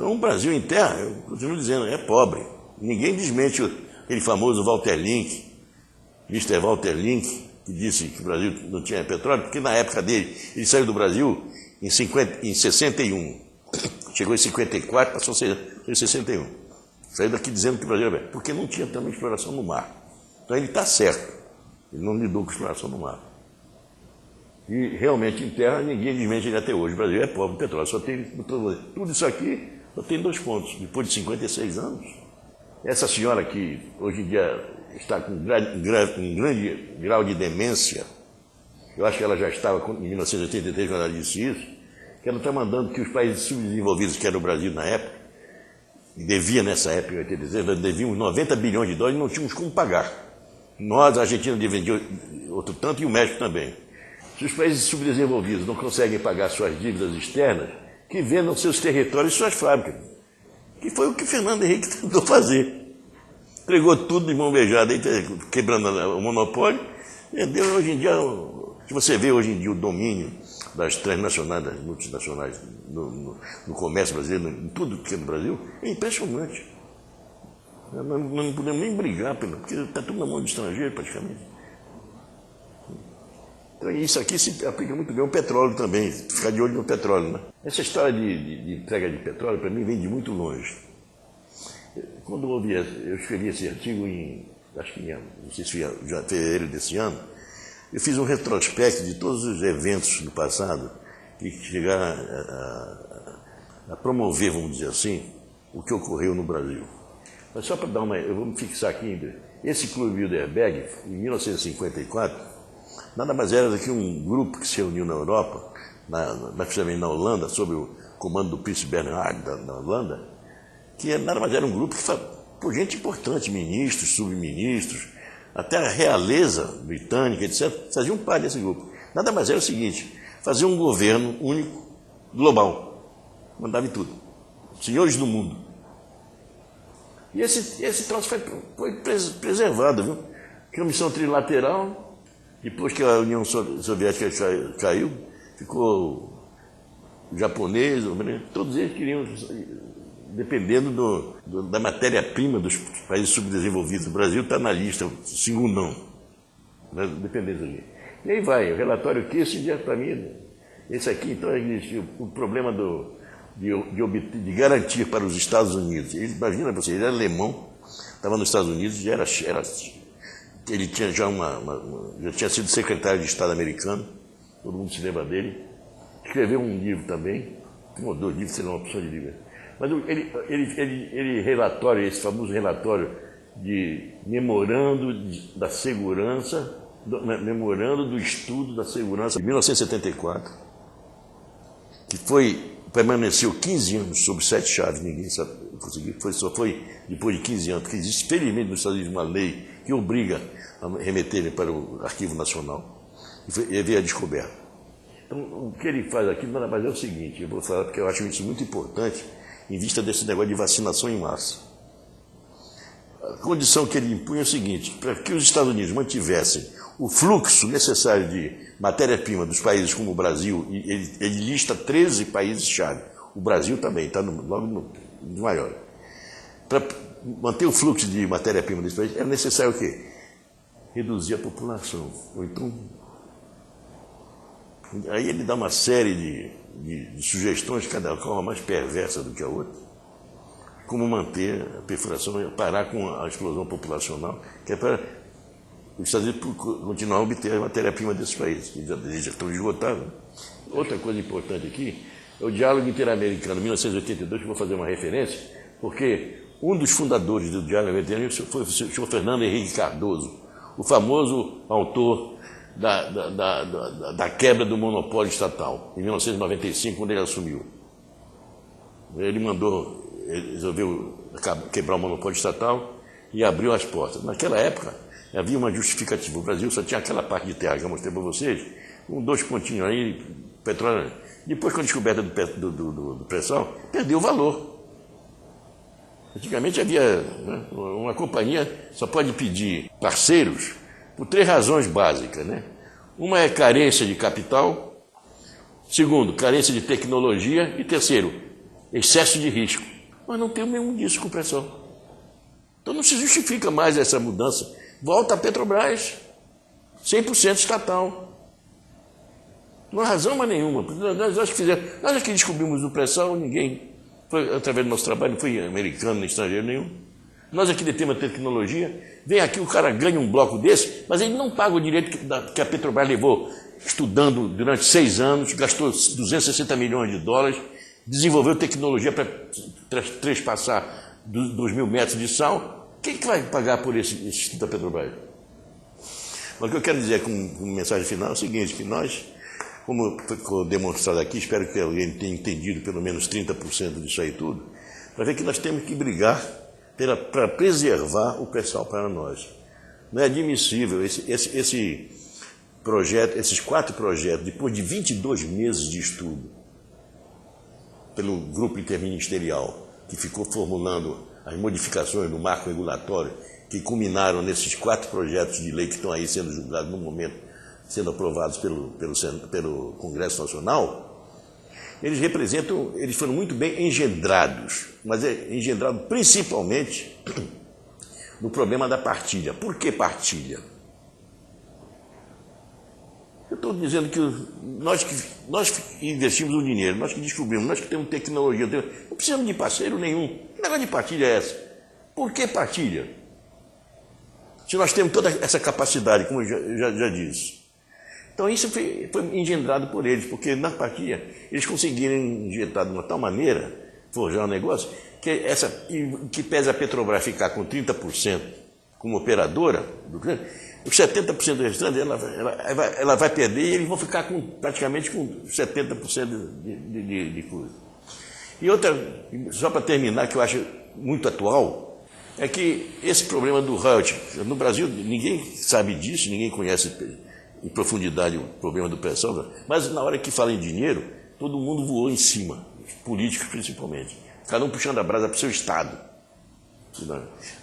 Então o Brasil em terra, eu continuo dizendo, é pobre. Ninguém desmente aquele famoso Walter Link, Mr. Walter Link, que disse que o Brasil não tinha petróleo, porque na época dele, ele saiu do Brasil em 61. Chegou em 54, passou a ser em 61. Saiu daqui dizendo que o Brasil era bem, porque não tinha também exploração no mar. Então ele está certo, ele não lidou com exploração no mar. E realmente em terra ninguém desmente ele até hoje. O Brasil é pobre, petróleo, só tem tudo isso aqui, só tem 2 pontos. Depois de 56 anos, essa senhora que hoje em dia está com um grande grau de demência, eu acho que ela já estava em 1983 quando ela disse isso, que ela está mandando que os países subdesenvolvidos, que era o Brasil na época, e devia nessa época, em 86, nós devíamos 90 bilhões de dólares e não tínhamos como pagar. Nós, a Argentina, devendia outro tanto e o México também. Se os países subdesenvolvidos não conseguem pagar suas dívidas externas, que vendam seus territórios e suas fábricas. Que foi o que Fernando Henrique tentou fazer. Entregou tudo de mão beijada, quebrando o monopólio. Entendeu? Hoje em dia, se você vê hoje em dia o domínio das transnacionais, das multinacionais, no comércio brasileiro, em tudo que é do Brasil, é impressionante. Nós não podemos nem brigar, porque está tudo na mão do estrangeiro, praticamente. Então, isso aqui se aplica muito bem ao petróleo também, ficar de olho no petróleo. Né? Essa história de entrega de petróleo, para mim, vem de muito longe. Quando eu escrevi esse artigo acho que não sei se foi já fevereiro desse ano, eu fiz um retrospecto de todos os eventos do passado que chegaram a promover, vamos dizer assim, o que ocorreu no Brasil. Mas só para dar eu vou me fixar aqui, esse Clube Bilderberg, em 1954, nada mais era do que um grupo que se reuniu na Europa, mais precisamente na Holanda, sob o comando do príncipe Bernhard da Holanda, que nada mais era um grupo que por gente importante, ministros, subministros, até a realeza britânica, etc., faziam parte desse grupo. Nada mais era o seguinte, fazer um governo único, global, mandava em tudo, senhores do mundo. E esse troço foi preservado, viu? Comissão trilateral, depois que a União Soviética caiu, ficou o japonês, todos eles queriam, dependendo da matéria-prima dos países subdesenvolvidos. O Brasil está na lista, segundão, né, dependendo ali. E aí vai, o relatório que esse dia para mim, esse aqui, então, o problema de garantir para os Estados Unidos. Imagina você, ele era alemão, estava nos Estados Unidos e ele tinha já tinha sido secretário de Estado americano, todo mundo se lembra dele. Escreveu um livro também, um ou 2 livros, seria uma opção de livro. Mas esse famoso relatório de memorando da segurança, memorando do estudo da segurança de 1974, que permaneceu 15 anos sob 7 chaves, ninguém sabe conseguir, só foi depois de 15 anos, porque existe, felizmente, nos Estados Unidos uma lei que obriga a remeterem para o Arquivo Nacional, e veio a descoberta. Então, o que ele faz aqui nada mais é o seguinte, eu vou falar porque eu acho isso muito importante, em vista desse negócio de vacinação em massa. A condição que ele impunha é o seguinte, para que os Estados Unidos mantivessem o fluxo necessário de matéria-prima dos países como o Brasil, e ele lista 13 países-chave, o Brasil também está logo no maior. Para manter o fluxo de matéria-prima desse país, é necessário o quê? Reduzir a população. Ou então, aí ele dá uma série de sugestões, cada qual mais perversa do que a outra, como manter a perfuração, parar com a explosão populacional, que é para os Estados Unidos continuar a obter a matéria-prima desses países, que já estão esgotados. Outra coisa importante aqui é o Diálogo Interamericano, 1982, que eu vou fazer uma referência, porque um dos fundadores do Diálogo Interamericano foi o senhor Fernando Henrique Cardoso, o famoso autor da quebra do monopólio estatal, em 1995, quando ele assumiu. Ele resolveu quebrar o monopólio estatal e abriu as portas. Naquela época, havia uma justificativa. O Brasil só tinha aquela parte de terra que eu mostrei para vocês, com 2 pontinhos aí, petróleo. Depois, com a descoberta do pré-sal, perdeu o valor. Antigamente havia, né, uma companhia só pode pedir parceiros por 3 razões básicas, né? Uma é carência de capital, segundo, carência de tecnologia e terceiro, excesso de risco. Mas não temos nenhum disso com pressão. Então não se justifica mais essa mudança. Volta a Petrobras, 100% estatal. Não há razão mais nenhuma. Nós que descobrimos o pré-sal, ninguém, foi através do nosso trabalho, não foi americano nem estrangeiro nenhum. Nós aqui detemos a tecnologia, vem aqui o cara ganha um bloco desse, mas ele não paga o direito que a Petrobras levou estudando durante 6 anos, gastou 260 milhões de dólares, desenvolveu tecnologia para trespassar 2.000 metros de sal. Quem que vai pagar por esse estudo da Petrobras? Mas o que eu quero dizer com mensagem final é o seguinte, que nós, como ficou demonstrado aqui, espero que alguém tenha entendido pelo menos 30% disso aí tudo, para ver que nós temos que brigar para preservar o pré-sal para nós. Não é admissível esse projeto, esses 4 projetos, depois de 22 meses de estudo, pelo grupo interministerial, que ficou formulando as modificações do marco regulatório, que culminaram nesses 4 projetos de lei que estão aí sendo julgados no momento, sendo aprovados pelo Congresso Nacional, eles foram muito bem engendrados, mas engendrados principalmente no problema da partilha. Por que partilha? Eu estou dizendo que nós que investimos o dinheiro, nós que descobrimos, nós que temos tecnologia, não precisamos de parceiro nenhum. Que negócio de partilha é essa? Por que partilha? Se nós temos toda essa capacidade, como eu já disse. Então isso foi engendrado por eles, porque na partilha eles conseguiram injetar de uma tal maneira, forjar um negócio, que pese a Petrobras ficar com 30% como operadora, os 70% do restante ela vai perder e eles vão ficar praticamente com 70% de coisa. E outra, só para terminar, que eu acho muito atual, é que esse problema do royalty, no Brasil ninguém sabe disso, ninguém conhece em profundidade o problema do pré-sal, mas na hora que fala em dinheiro, todo mundo voou em cima, os políticos principalmente, cada um puxando a brasa para o seu estado.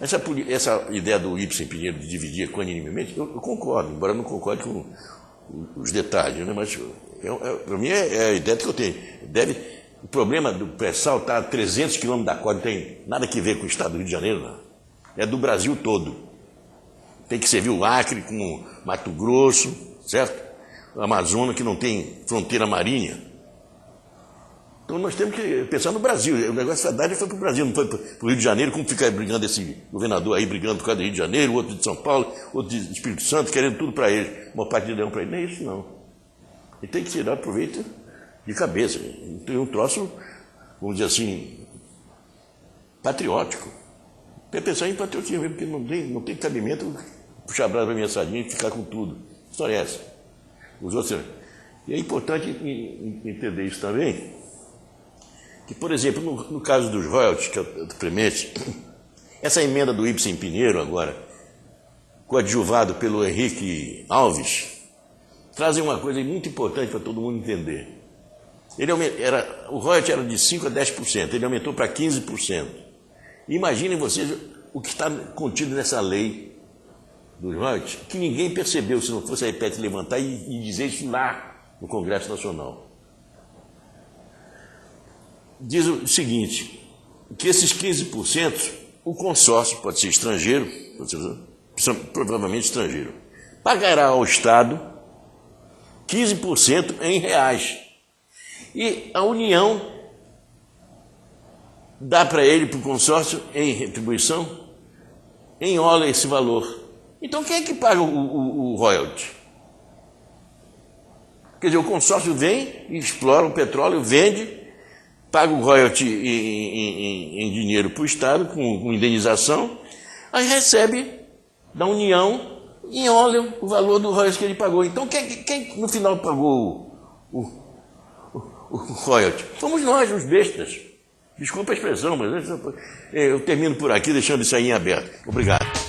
Essa ideia do Ibsen Pinheiro de dividir equanimemente, eu concordo, embora eu não concorde com os detalhes, né? Mas para mim é a ideia que eu tenho. O problema do pré-sal está a 300 quilômetros da costa, não tem nada a ver com o estado do Rio de Janeiro, não. É do Brasil todo. Tem que servir o Acre com Mato Grosso, certo? O Amazonas, que não tem fronteira marinha. Então nós temos que pensar no Brasil. O negócio da Haddad foi para o Brasil, não foi para o Rio de Janeiro, como fica brigando esse governador aí, brigando por causa do Rio de Janeiro, outro de São Paulo, outro de Espírito Santo, querendo tudo para ele, uma parte de leão para ele. Não é isso, não. Ele tem que tirar proveito de cabeça. Tem um troço, vamos dizer assim, patriótico. Tem que pensar em patriotismo, porque não tem cabimento puxar a brasa para minha sardinha e ficar com tudo. Que história é essa? Os outros. E é importante entender isso também, que, por exemplo, no caso dos royalties, que é o premente, essa emenda do Ibsen Pinheiro agora, coadjuvado pelo Henrique Alves, trazem uma coisa muito importante para todo mundo entender. O royalty era de 5% a 10%, ele aumentou para 15%. Imaginem vocês o que está contido nessa lei dos royalties, que ninguém percebeu, se não fosse a IPET levantar e dizer isso lá no Congresso Nacional. Diz o seguinte, que esses 15%, o consórcio, pode ser estrangeiro, provavelmente estrangeiro, pagará ao Estado 15% em reais. E a União dá para ele, para o consórcio, em retribuição, em hora esse valor. Então quem é que paga o royalty? Quer dizer, o consórcio vem, explora o petróleo, vende, paga o royalty em dinheiro para o Estado, com indenização, aí recebe da União em óleo o valor do royalty que ele pagou. Então, quem no final pagou o royalty? Fomos nós, os bestas. Desculpa a expressão, mas eu termino por aqui, deixando isso aí em aberto. Obrigado.